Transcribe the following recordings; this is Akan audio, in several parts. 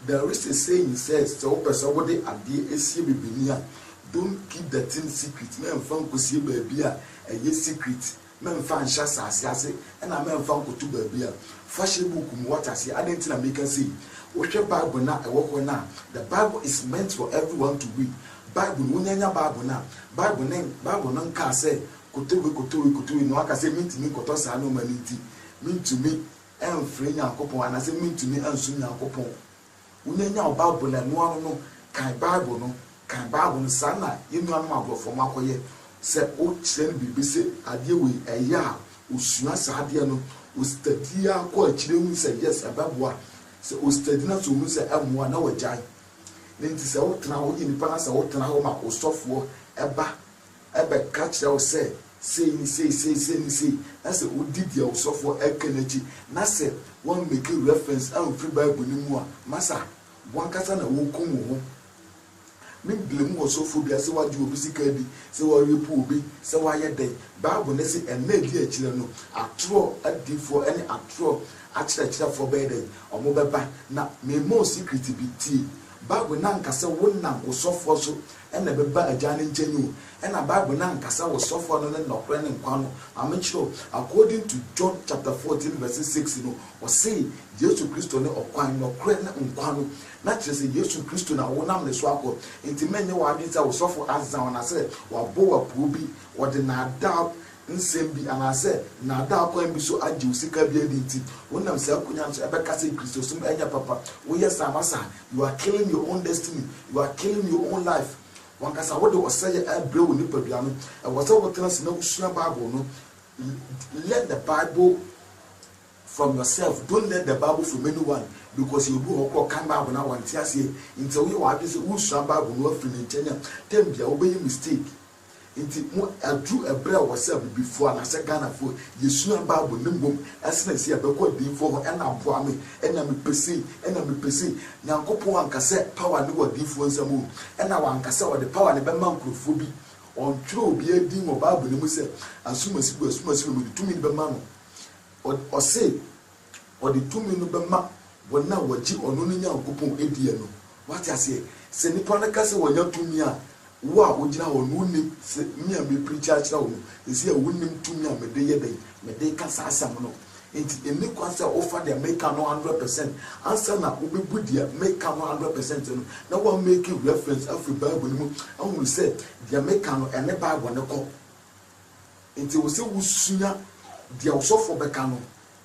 There is a saying says, so person what they are the AC Bibinia. Don't keep the thing secret. Men found to see baby a yes secret. Men found shas as and a man found to baby. Fashion book what I say, I didn't make a see. What your Bible now, I walk now. The Bible is meant for everyone to read. Bible, Munya Bible now. Bible name, Bible non can say, Kutu, no, I can say, mean to me, Kotosa, no manity. Mean to me, and free and coupon, and I say, mean to me, and soon and coupon. Munya Bible and no, can Bible no. Kan Bible no sana yenu amagro for makoye se o chen bibi se ade we eya osua saade no o study akọ akire hu se yes ababoa se o study na so hu se amoa na wajai nti se o tena ho yini pa na se o tena ho ma o sofo eba ka kire o se sei ni na se o didi o sofo ekenechi na se won make reference and free Bible ni mu a masa wan kasa na wo komo ho me blame was so phobia say what you obisika bi say what you obi say why dey Bible na say en na di akire no atro adifo any atro akire for bed omo beba na me mo secret bi tie Bible na nkasa wonnam osofo so en na beba agane nkyenu en na Bible na nkasa osofo no ne nokre ne nkwa no amechiro according to John chapter 14 verse 6 no o say Jesus Christ ne okwan nokre ne nkwa no na chese Yesu Kristo na wonam ne so akọ enti menye wa adwita wo sofo azan na se wa bo wa puobi wo de na da nsem bi ana se na da akọ bi so agi usika bi edinti wonam se akunya so ebe kase Kristo so enya papa wo yes amasa you are killing your own destiny, you are killing your own life. One kasa wo de wo say abre wo nipa bia no e wo se wo tena se na usua Bible no. Let the Bible from yourself. Don't let the Bible from anyone, because you do what can Bible now want to say until you are this who's Bible no free in Kenya. Then be obey mistake. Into a true a prayer was before and I said Ghana for you soon Bible nimbum as I see a backward deep for and I'm for me and I'm PC now couple one cassette power no difference move and now one cassette the power and the man could phobia on true be a dim of Bible and we say as soon as with the 2 minute man or say or the 2 minute man when now what you or no coupon ADN. What I say, send the Panacasa when you're to me. Wow, would you know me and me preacher? Is here winning to me and me day can say some. It's a new answer offer their make no 100%. Answer now will be good dear, make no 100%. No one making reference every Bible and we say their make no and never want to call. It will say we sooner the also for Becano.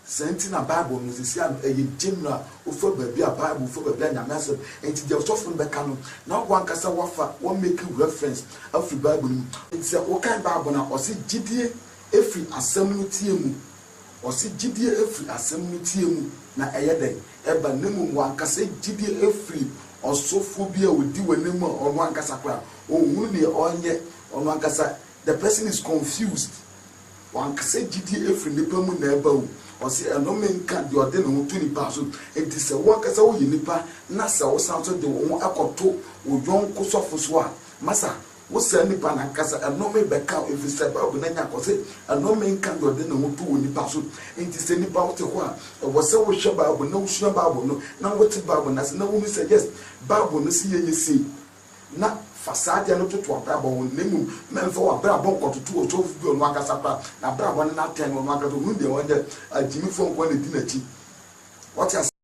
Sending a Bible is a general for baby a Bible for a blind master, and to the software Becano. Now one cassa wafa, one making reference of the Bible. It's a okay Bible now, or see GDA every assembly team, or see GDA every assembly team. Na a day, Eba Nemo one cassa GDA every or so phobia with do a name on one cassacra, or wounded or yet on one cassa. The person is confused. One cassa GDA every nipple neighbor. Or say a no man can't do a dinner on 20 pounds. It is a work as a way nipa, Nasa or something the one akoto or young Kosofuswa. Massa, what's a nipa and casa and no man back out if it's about Nanya Cosset, and no man can't do a dinner on 2 in the pasu. It is any about the one. Or was so shabab with no shabab. Now what's a babu? As no woman said, yes, babu, no see you see. Not facade no to a brabo name men for a brabo to 2 or 12 on Wakasapa, a brabo and not 10 on Wakato, who they wanted a Jimmy phone when they didn't. What has